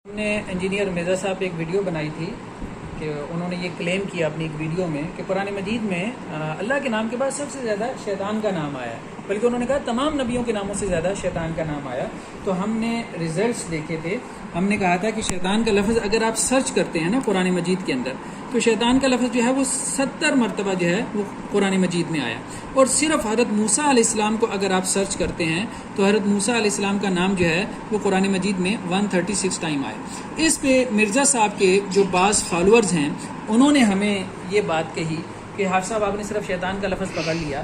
ہم نے انجینئر مرزا صاحب پہ ایک ویڈیو بنائی تھی کہ انہوں نے یہ کلیم کیا اپنی ایک ویڈیو میں کہ قرآن مجید میں اللہ کے نام کے بعد سب سے زیادہ شیطان کا نام آیا ہے، بلکہ انہوں نے کہا تمام نبیوں کے ناموں سے زیادہ شیطان کا نام آیا۔ تو ہم نے ریزلٹس دیکھے تھے، ہم نے کہا تھا کہ شیطان کا لفظ اگر آپ سرچ کرتے ہیں نا قرآن مجید کے اندر، تو شیطان کا لفظ جو ہے وہ 70 مرتبہ جو ہے وہ قرآن مجید میں آیا، اور صرف حضرت موسیٰ علیہ السلام کو اگر آپ سرچ کرتے ہیں تو حضرت موسیٰ علیہ السلام کا نام جو ہے وہ قرآن مجید میں 136 ٹائم آیا۔ اس پہ مرزا صاحب کے جو بعض فالورز ہیں انہوں نے ہمیں یہ بات کہی کہ حافظ صاحب آپ نے صرف شیطان کا لفظ پکڑ لیا،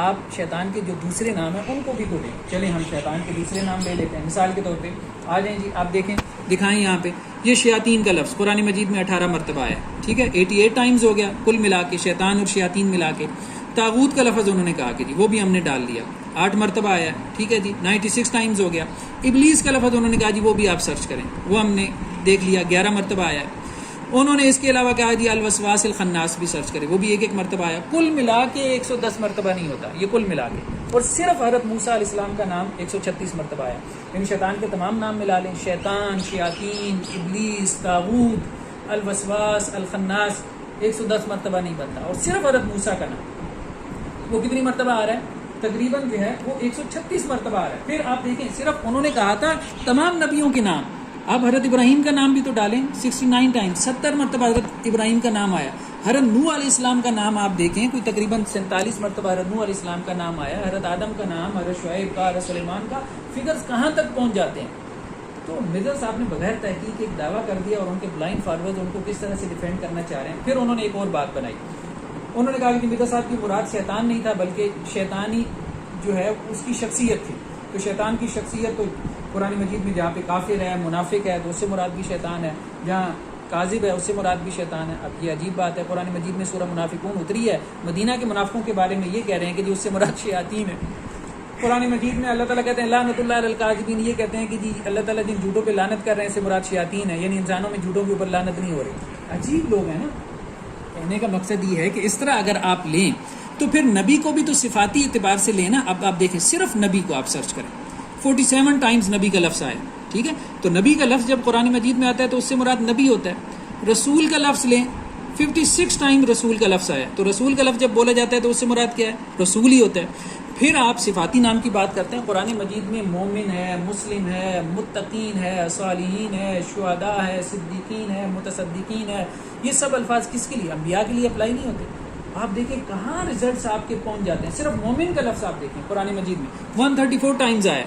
آپ شیطان کے جو دوسرے نام ہیں ان کو بھی بولیں۔ چلیں ہم شیطان کے دوسرے نام لے لیتے ہیں، مثال کے طور پہ آ جائیں جی، آپ دیکھیں، دکھائیں یہاں پہ یہ شیاطین کا لفظ قرآن مجید میں 18 مرتبہ آیا، ٹھیک ہے، 88 ٹائمز ہو گیا کل ملا کے، شیطان اور شیاطین ملا کے۔ طاغوت کا لفظ انہوں نے کہا کہ جی وہ بھی ہم نے ڈال دیا، 8 مرتبہ آیا ہے، ٹھیک ہے جی، 96 ٹائمز ہو گیا۔ ابلیس کا لفظ انہوں نے کہا جی وہ بھی آپ سرچ کریں، وہ ہم نے دیکھ لیا، 11 مرتبہ آیا ہے۔ انہوں نے اس کے علاوہ کہا جی الوسواس الخناس بھی سرچ کرے، وہ بھی ایک مرتبہ آیا، کل ملا کے 110 مرتبہ نہیں ہوتا یہ کل ملا کے، اور صرف حضرت موسیٰ علیہ السلام کا نام 136 مرتبہ آیا۔ یعنی شیطان کے تمام نام ملا لیں، شیطان، شیاطین، ابلیس، طاغوت، الوسواس الخناس، 110 مرتبہ نہیں بنتا، اور صرف حضرت موسیٰ کا نام وہ کتنی مرتبہ آ رہا ہے؟ تقریباً جو ہے وہ 136 مرتبہ آ رہا ہے۔ پھر آپ دیکھیں صرف انہوں نے کہا تھا تمام نبیوں کے نام، آپ حضرت ابراہیم کا نام بھی تو ڈالیں، 69 ٹائم، 70 مرتبہ حضرت ابراہیم کا نام آیا۔ حضرت نوح علیہ السلام کا نام آپ دیکھیں، کوئی تقریباً 47 مرتبہ حضرت نوح علیہ السلام کا نام آیا، حضرت آدم کا نام، حضرت شعیب کا، حضرت سلیمان کا، فگرز کہاں تک پہنچ جاتے ہیں۔ تو مرزا صاحب نے بغیر تحقیق ایک دعویٰ کر دیا، اور ان کے بلائنڈ فالوورز ان کو کس طرح سے ڈیفینڈ کرنا چاہ رہے ہیں۔ پھر انہوں نے ایک اور بات بنائی، انہوں نے کہا کہ مرزا صاحب کی مراد شیطان نہیں تھا، بلکہ شیطانی جو ہے اس کی شخصیت تھی۔ تو شیطان کی شخصیت تو قرآن مجید میں جہاں پہ کافر ہے، منافق ہے، تو اس سے مراد بھی شیطان ہے، جہاں کاذب ہے اس سے مراد بھی شیطان ہے۔ اب یہ عجیب بات ہے، قرآن مجید میں سورہ منافقون اتری ہے، مدینہ کے منافقوں کے بارے میں یہ کہہ رہے ہیں کہ جی اس سے مراد شیاطین ہے۔ قرآن مجید میں اللہ تعالیٰ کہتے ہیں لعنت اللہ علی الکاذبین، یہ کہتے ہیں کہ جی اللہ تعالیٰ جن جھوٹوں پہ لعنت کر رہے ہیں اس سے مراد شیاطین ہے، یعنی انسانوں میں جھوٹوں کے اوپر لعنت نہیں ہو رہی۔ عجیب لوگ ہیں نا۔ کہنے کا مقصد یہ ہے کہ اس طرح اگر آپ لیں تو پھر نبی کو بھی تو صفاتی اعتبار سے لیں نا۔ اب آپ دیکھیں صرف نبی کو آپ سرچ کریں، 47 ٹائمز نبی کا لفظ آیا، ٹھیک ہے، تو نبی کا لفظ جب قرآن مجید میں آتا ہے تو اس سے مراد نبی ہوتا ہے۔ رسول کا لفظ لیں، 56 ٹائم رسول کا لفظ آیا، تو رسول کا لفظ جب بولا جاتا ہے تو اس سے مراد کیا ہے؟ رسول ہی ہوتا ہے۔ پھر آپ صفاتی نام کی بات کرتے ہیں، قرآن مجید میں مومن ہے، مسلم ہے، متقین ہے، صالحین ہے، شہداء ہے، صدیقین ہے، متصدقین ہے، یہ سب الفاظ کس کے لیے؟ انبیاء کے لیے اپلائی نہیں ہوتے۔ آپ دیکھیں کہاں ریزلٹس آپ کے پہنچ جاتے ہیں۔ صرف مومن کا لفظ آپ دیکھیں قرآن مجید میں 134 ٹائمز آیا،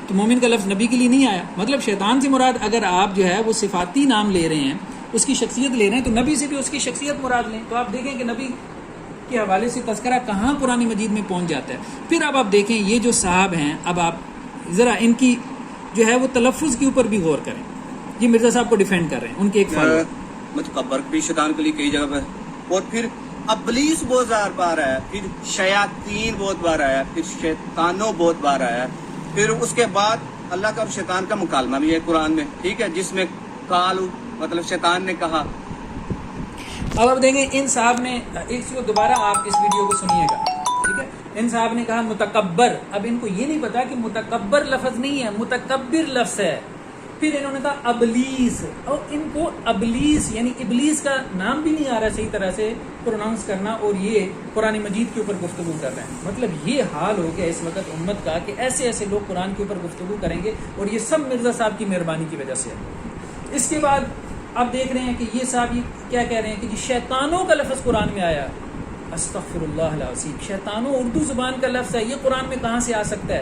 تو مومن کا لفظ نبی کے لیے نہیں آیا۔ مطلب شیطان سے مراد اگر آپ جو ہے وہ صفاتی نام لے رہے ہیں، اس کی شخصیت لے رہے ہیں، تو نبی سے بھی اس کی شخصیت مراد لیں۔ تو آپ دیکھیں کہ نبی کے حوالے سے تذکرہ کہاں قرآن مجید میں پہنچ جاتا ہے۔ پھر اب آپ دیکھیں یہ جو صاحب ہیں، اب آپ ذرا ان کی جو ہے وہ تلفظ کے اوپر بھی غور کریں۔ یہ مرزا صاحب کو ڈیفینڈ کر رہے ہیں، ان کے ایک فالوور متکبر بھی شیطان کے لیے کئی جگہ پر، اور پھر ابلیس بہت بار آیا، پھر شیاطین بہت بار آیا، پھر شیطانوں بہت بار آیا، پھر اس کے بعد اللہ کا اور شیطان کا مکالمہ بھی ہے قرآن میں، ٹھیک ہے، جس میں قالو مطلب شیطان نے کہا۔ اب آپ دیکھیں ان صاحب نے ایک چیز دوبارہ آپ اس ویڈیو کو سنیے گا، ٹھیک ہے، ان صاحب نے کہا متکبر۔ اب ان کو یہ نہیں پتا کہ متکبر لفظ نہیں ہے، متکبر لفظ ہے۔ پھر انہوں نے کہا ابلیس، اور ان کو ابلیس یعنی ابلیس کا نام بھی نہیں آ رہا صحیح طرح سے پروناؤنس کرنا، اور یہ قرآن مجید کے اوپر گفتگو کر رہے ہیں۔ مطلب یہ حال ہو گیا اس وقت امت کا کہ ایسے ایسے لوگ قرآن کے اوپر گفتگو کریں گے، اور یہ سب مرزا صاحب کی مہربانی کی وجہ سے ہے۔ اس کے بعد اب دیکھ رہے ہیں کہ یہ صاحب یہ کیا کہہ رہے ہیں کہ جی شیطانوں کا لفظ قرآن میں آیا۔ استغفر اللہ العظیم، شیطانوں اردو زبان کا لفظ ہے، یہ قرآن میں کہاں سے آ سکتا ہے؟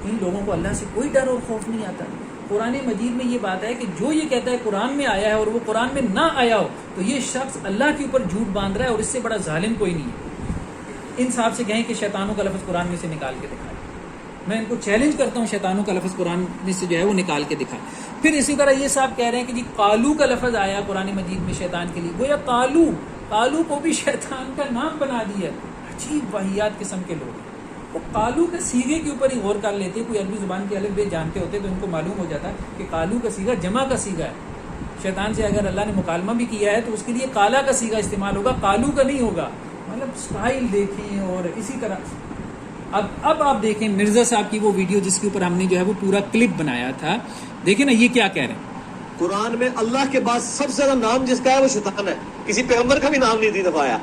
ان لوگوں کو اللہ سے کوئی ڈر اور خوف نہیں آتا۔ قرآن مجید میں یہ بات ہے کہ جو یہ کہتا ہے قرآن میں آیا ہے اور وہ قرآن میں نہ آیا ہو، تو یہ شخص اللہ کے اوپر جھوٹ باندھ رہا ہے، اور اس سے بڑا ظالم کوئی نہیں ہے۔ ان صاحب سے کہیں کہ شیطانوں کا لفظ قرآن میں سے نکال کے دکھائیں۔ میں ان کو چیلنج کرتا ہوں، شیطانوں کا لفظ قرآن میں سے جو ہے وہ نکال کے دکھائیں۔ پھر اسی طرح یہ صاحب کہہ رہے ہیں کہ جی قالو کا لفظ آیا قرآن مجید میں شیطان کے لیے، گویا قالو کو بھی شیطان کا نام بنا دیا۔ عجیب واہیات قسم کے لوگ۔ وہ قالو کے سیغے کے اوپر ہی غور کر لیتے، کوئی عربی زبان کے الف بے جانتے ہوتے تو ان کو معلوم ہو جاتا کہ قالو کا سیغہ جمع کا سیغہ ہے۔ شیطان سے اگر اللہ نے مکالمہ بھی کیا ہے تو اس کے لیے قالا کا سیغہ استعمال ہوگا، قالو کا نہیں ہوگا۔ مطلب سٹائل دیکھیں، اور اسی طرح اب آپ دیکھیں مرزا صاحب کی وہ ویڈیو جس کے اوپر ہم نے جو ہے وہ پورا کلپ بنایا تھا، دیکھیں نا یہ کیا کہہ رہے ہیں۔ قرآن میں اللہ کے بعد سب سے زیادہ نام جس کا ہے وہ شیطان ہے. کسی پیغمبر کا بھی نام نہیں دفایا.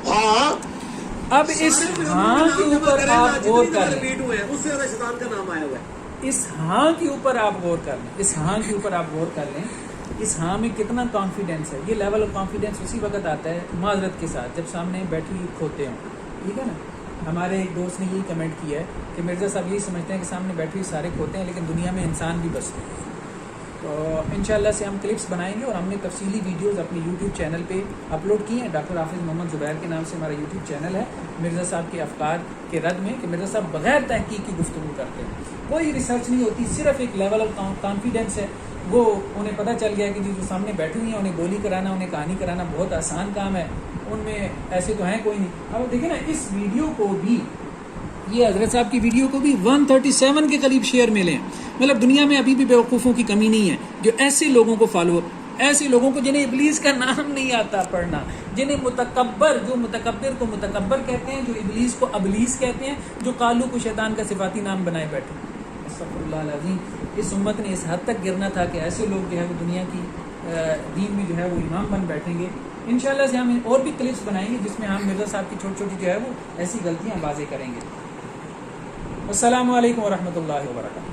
ہاں اب اس ہاں کے اوپر آپ غور کر لیں. ریپیٹ ہوئے ہیں اس سے زیادہ شیطان کا نام آیا ہوا ہے. اس ہاں کے اوپر آپ غور کر لیں. اس ہاں کے اوپر آپ غور کر لیں. اس ہاں میں کتنا کانفیڈینس ہے. یہ لیول آف کانفیڈینس اسی وقت آتا ہے معذرت کے ساتھ جب سامنے بیٹھی ہوئی کھوتے ہوں. ٹھیک ہے نا. ہمارے ایک دوست نے یہی کمنٹ کیا ہے کہ مرزا صاحب یہی سمجھتے ہیں کہ سامنے بیٹھے ہوئے سارے کھوتے ہیں لیکن دنیا میں انسان بھی بستے ہیں. تو انشاءاللہ سے ہم کلپس بنائیں گے اور ہم نے تفصیلی ویڈیوز اپنے یوٹیوب چینل پہ اپلوڈ کی ہیں. ڈاکٹر حافظ محمد زبیر کے نام سے ہمارا یوٹیوب چینل ہے. مرزا صاحب کے افکار کے رد میں کہ مرزا صاحب بغیر تحقیق کی گفتگو کرتے ہیں. کوئی ریسرچ نہیں ہوتی, صرف ایک لیول آف کانفیڈینس ہے. وہ انہیں پتہ چل گیا کہ جو سامنے بیٹھی ہوئی ہیں انہیں گولی کرانا, انہیں کہانی کرانا بہت آسان کام ہے. ان میں ایسے تو ہیں کوئی نہیں. اب دیکھیں نا اس ویڈیو کو بھی, یہ حضرت صاحب کی ویڈیو کو بھی 137 کے قریب شیئر ملے ہیں. مطلب دنیا میں ابھی بھی بیوقوفوں کی کمی نہیں ہے جو ایسے لوگوں کو فالو, ایسے لوگوں کو جنہیں ابلیس کا نام نہیں آتا پڑھنا, جنہیں متکبر, جو متکبر کو متکبر کہتے ہیں, جو ابلیس کو ابلیس کہتے ہیں, جو قالو کو شیطان کا صفاتی نام بنائے بیٹھے. استغفر اللہ العظیم. اس امت نے اس حد تک گرنا تھا کہ ایسے لوگ جو ہے وہ دنیا کی دین میں جو ہے وہ امام بن بیٹھیں گے. انشاءاللہ سے ہم اور بھی کلپس بنائیں گے جس میں ہم مرزا صاحب کی چھوٹی چھوٹی جو ہے وہ ایسی غلطیاں واضح کریں گے. السلام علیکم ورحمۃ اللہ وبرکاتہ.